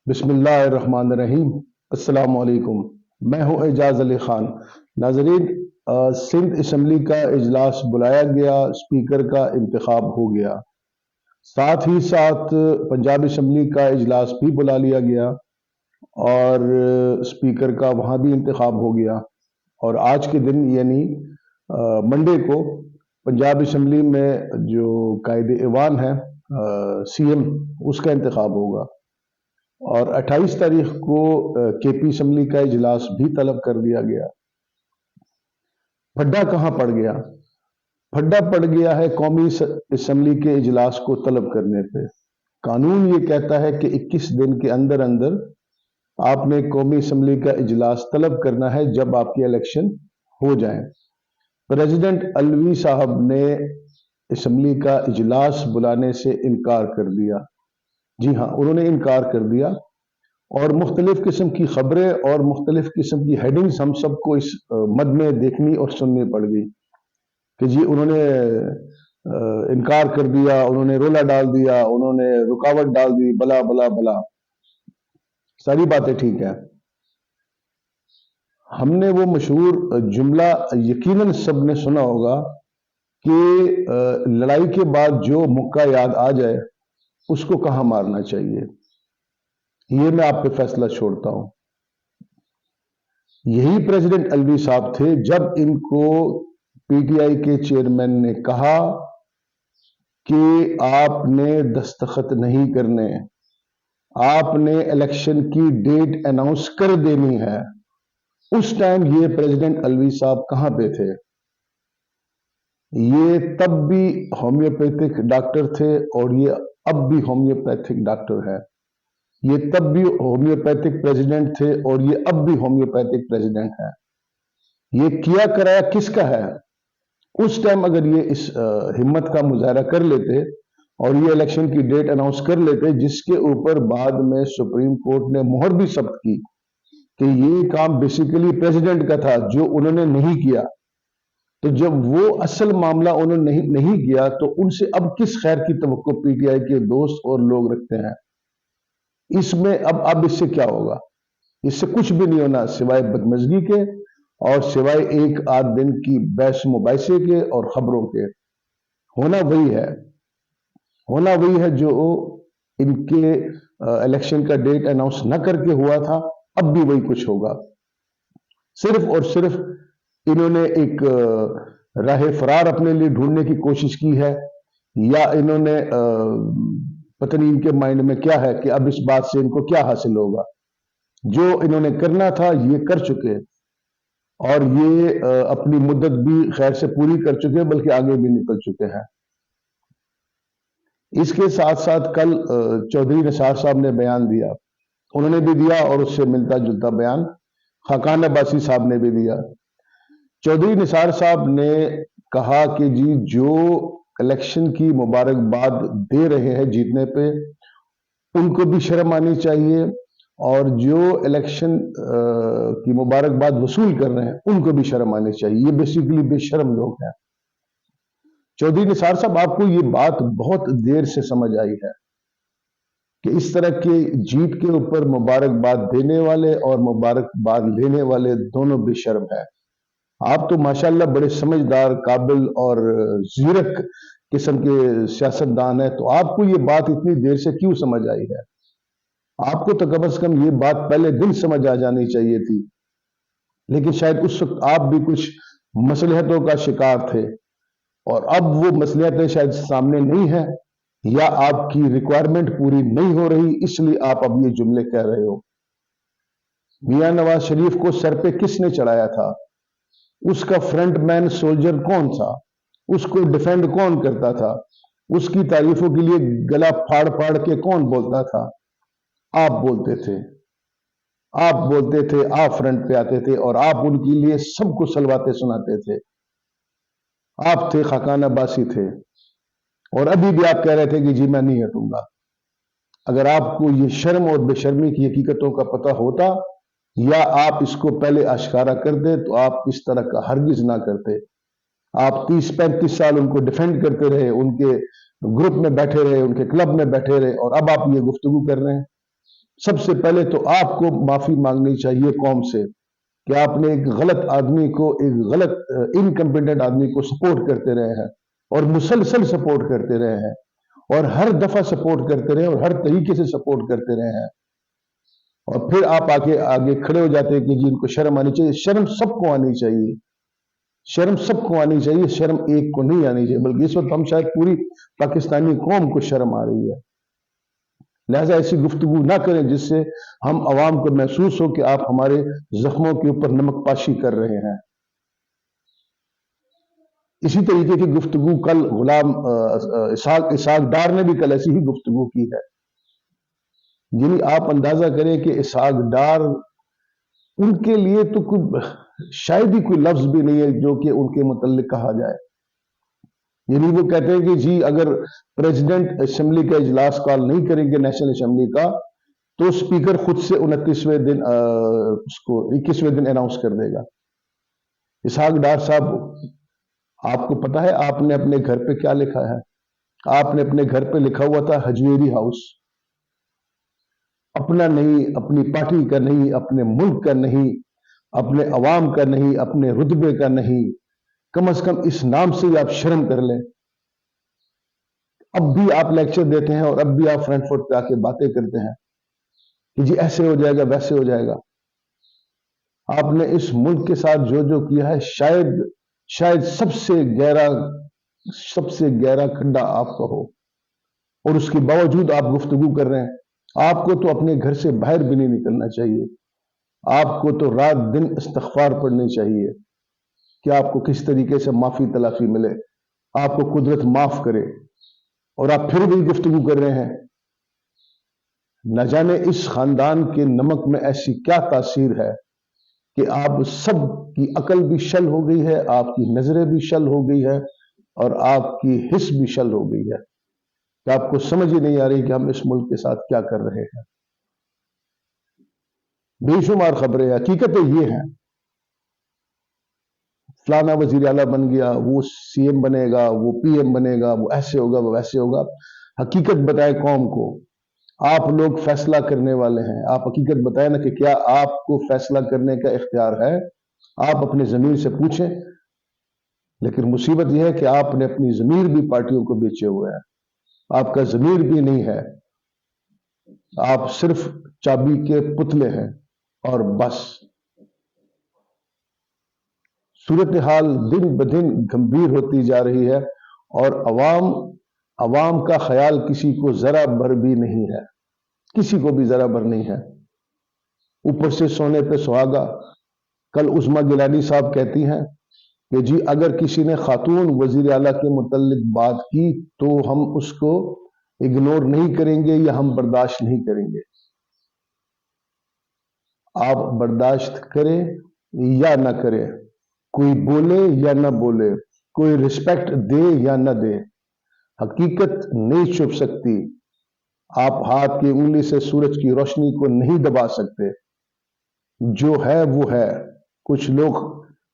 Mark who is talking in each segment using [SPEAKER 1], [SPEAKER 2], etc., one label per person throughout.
[SPEAKER 1] بسم اللہ الرحمن الرحیم۔ السلام علیکم، میں ہوں اعجاز علی خان۔ ناظرین، سندھ اسمبلی کا اجلاس بلایا گیا، اسپیکر کا انتخاب ہو گیا، ساتھ ہی ساتھ پنجاب اسمبلی کا اجلاس بھی بلا لیا گیا اور اسپیکر کا وہاں بھی انتخاب ہو گیا، اور آج کے دن یعنی منڈے کو پنجاب اسمبلی میں جو قائد ایوان ہے سی ایم، اس کا انتخاب ہوگا، اور 28 تاریخ کو کے پی اسمبلی کا اجلاس بھی طلب کر دیا گیا۔ پھڈا کہاں پڑ گیا؟ پھڈا پڑ گیا ہے قومی اسمبلی کے اجلاس کو طلب کرنے پہ۔ قانون یہ کہتا ہے کہ 21 دن کے اندر اندر آپ نے قومی اسمبلی کا اجلاس طلب کرنا ہے جب آپ کے الیکشن ہو جائیں۔ پریزیڈنٹ الوی صاحب نے اسمبلی کا اجلاس بلانے سے انکار کر دیا۔ جی ہاں، انہوں نے انکار کر دیا، اور مختلف قسم کی خبریں اور مختلف قسم کی ہیڈنگز ہم سب کو اس مد میں دیکھنی اور سننی پڑ گئی کہ جی انہوں نے انکار کر دیا، انہوں نے رولا ڈال دیا، انہوں نے رکاوٹ ڈال دی، بلا بلا بلا۔ ساری باتیں ٹھیک ہے۔ ہم نے وہ مشہور جملہ یقیناً سب نے سنا ہوگا کہ لڑائی کے بعد جو مکہ یاد آ جائے اس کو کہاں مارنا چاہیے۔ یہ میں آپ پہ فیصلہ چھوڑتا ہوں۔ یہی پریزیڈنٹ الوی صاحب تھے جب ان کو پی ٹی آئی کے چیئرمین نے کہا کہ آپ نے دستخط نہیں کرنے، آپ نے الیکشن کی ڈیٹ اناؤنس کر دینی ہے۔ اس ٹائم یہ پریزیڈنٹ الوی صاحب کہاں پہ تھے؟ یہ تب بھی ہومیوپیتھک ڈاکٹر تھے اور یہ اب بھی ہومیوپیتھک ڈاکٹر ہے۔ یہ تب بھی ہومیوپیتھک پریزیڈنٹ تھے اور یہ اب بھی ہومیوپیتھک پریزیڈنٹ ہے۔ یہ کیا کرایا کس کا ہے؟ اس ٹائم اگر یہ اس ہمت کا مظاہرہ کر لیتے اور یہ الیکشن کی ڈیٹ اناؤنس کر لیتے، جس کے اوپر بعد میں سپریم کورٹ نے مہر بھی ثبت کی کہ یہ کام بیسیکلی پریزیڈنٹ کا تھا جو انہوں نے نہیں کیا، تو جب وہ اصل معاملہ انہوں نے نہیں کیا تو ان سے اب کس خیر کی توقع پی ٹی آئی کے دوست اور لوگ رکھتے ہیں؟ اس میں اب اس سے کیا ہوگا؟ اس سے کچھ بھی نہیں ہونا سوائے بدمزگی کے اور سوائے ایک آدھ دن کی بحث مباحثے کے اور خبروں کے۔ ہونا وہی ہے جو ان کے الیکشن کا ڈیٹ اناؤنس نہ کر کے ہوا تھا، اب بھی وہی کچھ ہوگا۔ صرف اور صرف انہوں نے ایک راہ فرار اپنے لیے ڈھونڈنے کی کوشش کی ہے، یا انہوں نے پتہ نہیں ان کے مائنڈ میں کیا ہے کہ اب اس بات سے ان کو کیا حاصل ہوگا۔ جو انہوں نے کرنا تھا یہ کر چکے، اور یہ اپنی مدت بھی خیر سے پوری کر چکے، بلکہ آگے بھی نکل چکے ہیں۔ اس کے ساتھ ساتھ کل چودھری نثار صاحب نے بیان دیا، انہوں نے بھی دیا، اور اس سے ملتا جلتا بیان خاقان عباسی صاحب نے بھی دیا۔ چودھری نثار صاحب نے کہا کہ جی جو الیکشن کی مبارکباد دے رہے ہیں جیتنے پہ، ان کو بھی شرم آنی چاہیے، اور جو الیکشن کی مبارکباد وصول کر رہے ہیں ان کو بھی شرم آنی چاہیے۔ یہ بیسیکلی بے شرم لوگ ہیں۔ چودھری نثار صاحب، آپ کو یہ بات بہت دیر سے سمجھ آئی ہے کہ اس طرح کے جیت کے اوپر مبارکباد دینے والے اور مبارکباد لینے والے دونوں بے شرم ہیں۔ آپ تو ماشاءاللہ بڑے سمجھدار، قابل اور زیرک قسم کے سیاستدان ہیں، تو آپ کو یہ بات اتنی دیر سے کیوں سمجھ آئی ہے؟ آپ کو تو کم از کم یہ بات پہلے دن سمجھ آ جانی چاہیے تھی، لیکن شاید اس وقت آپ بھی کچھ مصلحتوں کا شکار تھے، اور اب وہ مصلحتیں شاید سامنے نہیں ہیں، یا آپ کی ریکوائرمنٹ پوری نہیں ہو رہی، اس لیے آپ اب یہ جملے کہہ رہے ہو۔ میاں نواز شریف کو سر پہ کس نے چڑھایا تھا؟ اس کا فرنٹ مین سولجر کون تھا؟ اس کو ڈیفینڈ کون کرتا تھا؟ اس کی تعریفوں کے لیے گلا پھاڑ پھاڑ کے کون بولتا تھا؟ آپ بولتے تھے، آپ فرنٹ پہ آتے تھے، اور آپ ان کے لیے سب کو سلواتے سناتے تھے۔ آپ تھے، خاقان عباسی تھے، اور ابھی بھی آپ کہہ رہے تھے کہ جی میں نہیں ہٹوں گا۔ اگر آپ کو یہ شرم اور بے شرمی کی حقیقتوں کا پتہ ہوتا، یا آپ اس کو پہلے اشکارا کر دے، تو آپ اس طرح کا ہرگز نہ کرتے۔ آپ 30-35 سال ان کو ڈیفینڈ کرتے رہے، ان کے گروپ میں بیٹھے رہے، ان کے کلب میں بیٹھے رہے، اور اب آپ یہ گفتگو کر رہے ہیں۔ سب سے پہلے تو آپ کو معافی مانگنی چاہیے قوم سے کہ آپ نے ایک غلط آدمی کو، ایک غلط انکمپیٹنٹ آدمی کو سپورٹ کرتے رہے ہیں اور مسلسل سپورٹ کرتے رہے ہیں اور ہر دفعہ سپورٹ کرتے رہے اور ہر طریقے سے سپورٹ کرتے رہے ہیں، اور پھر آپ آگے کھڑے ہو جاتے ہیں کہ جی ان کو شرم آنی چاہیے۔ شرم سب کو آنی چاہیے، شرم سب کو آنی چاہیے، شرم ایک کو نہیں آنی چاہیے، بلکہ اس وقت ہم شاید پوری پاکستانی قوم کو شرم آ رہی ہے۔ لہذا ایسی گفتگو نہ کریں جس سے ہم عوام کو محسوس ہو کہ آپ ہمارے زخموں کے اوپر نمک پاشی کر رہے ہیں۔ اسی طریقے کی گفتگو کل غلام اسحاق ڈار نے بھی کل ایسی ہی گفتگو کی ہے۔ یعنی آپ اندازہ کریں کہ اسحاق ڈار، ان کے لیے تو شاید ہی کوئی لفظ بھی نہیں ہے جو کہ ان کے متعلق کہا جائے۔ یعنی وہ کہتے ہیں کہ جی اگر پریزیڈنٹ اسمبلی کا اجلاس کال نہیں کریں گے نیشنل اسمبلی کا تو اسپیکر خود سے 29ویں دن اس کو 21ویں دن اناؤنس کر دے گا۔ اسحاق ڈار صاحب، آپ کو پتا ہے آپ نے اپنے گھر پہ کیا لکھا ہے؟ آپ نے اپنے گھر پہ لکھا ہوا تھا حجویری ہاؤس۔ اپنا نہیں، اپنی پارٹی کا نہیں، اپنے ملک کا نہیں، اپنے عوام کا نہیں، اپنے رتبے کا نہیں، کم از کم اس نام سے ہی آپ شرم کر لیں۔ اب بھی آپ لیکچر دیتے ہیں اور اب بھی آپ فرنٹ فٹ پہ آ کے باتیں کرتے ہیں کہ جی ایسے ہو جائے گا، ویسے ہو جائے گا۔ آپ نے اس ملک کے ساتھ جو کیا ہے شاید سب سے گہرا کھڈا آپ کا ہو، اور اس کے باوجود آپ گفتگو کر رہے ہیں۔ آپ کو تو اپنے گھر سے باہر بھی نہیں نکلنا چاہیے، آپ کو تو رات دن استغفار پڑھنی چاہیے کہ آپ کو کس طریقے سے معافی تلافی ملے، آپ کو قدرت معاف کرے، اور آپ پھر بھی گفتگو کر رہے ہیں۔ نہ جانے اس خاندان کے نمک میں ایسی کیا تاثیر ہے کہ آپ سب کی عقل بھی شل ہو گئی ہے، آپ کی نظریں بھی شل ہو گئی ہے، اور آپ کی حس بھی شل ہو گئی ہے کہ آپ کو سمجھ ہی نہیں آ رہی کہ ہم اس ملک کے ساتھ کیا کر رہے ہیں۔ بے شمار خبریں، حقیقتیں یہ ہیں، فلانا وزیر اعلیٰ بن گیا، وہ سی ایم بنے گا، وہ پی ایم بنے گا، وہ ایسے ہوگا، وہ ویسے ہوگا۔ حقیقت بتائے قوم کو، آپ لوگ فیصلہ کرنے والے ہیں، آپ حقیقت بتائیں نا کہ کیا آپ کو فیصلہ کرنے کا اختیار ہے؟ آپ اپنے ضمیر سے پوچھیں۔ لیکن مصیبت یہ ہے کہ آپ نے اپنی ضمیر بھی پارٹیوں کو بیچے ہوئے ہیں، آپ کا ضمیر بھی نہیں ہے، آپ صرف چابی کے پتلے ہیں اور بس۔ صورتحال دن بدن گمبھیر ہوتی جا رہی ہے، اور عوام کا خیال کسی کو ذرا بھر بھی نہیں ہے، کسی کو بھی ذرا بھر نہیں ہے۔ اوپر سے سونے پہ سہاگا۔ کل عظمیٰ گیلانی صاحب کہتی ہیں کہ جی اگر کسی نے خاتون وزیر اعلیٰ کے متعلق بات کی تو ہم اس کو اگنور نہیں کریں گے یا ہم برداشت نہیں کریں گے۔ آپ برداشت کریں یا نہ کریں، کوئی بولے یا نہ بولے، کوئی رسپیکٹ دے یا نہ دے، حقیقت نہیں چھپ سکتی۔ آپ ہاتھ کی انگلی سے سورج کی روشنی کو نہیں دبا سکتے۔ جو ہے وہ ہے۔ کچھ لوگ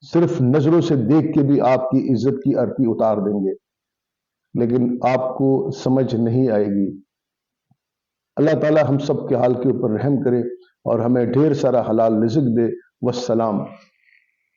[SPEAKER 1] صرف نظروں سے دیکھ کے بھی آپ کی عزت کی آرتی اتار دیں گے، لیکن آپ کو سمجھ نہیں آئے گی۔ اللہ تعالی ہم سب کے حال کے اوپر رحم کرے اور ہمیں ڈھیر سارا حلال رزق دے۔ والسلام۔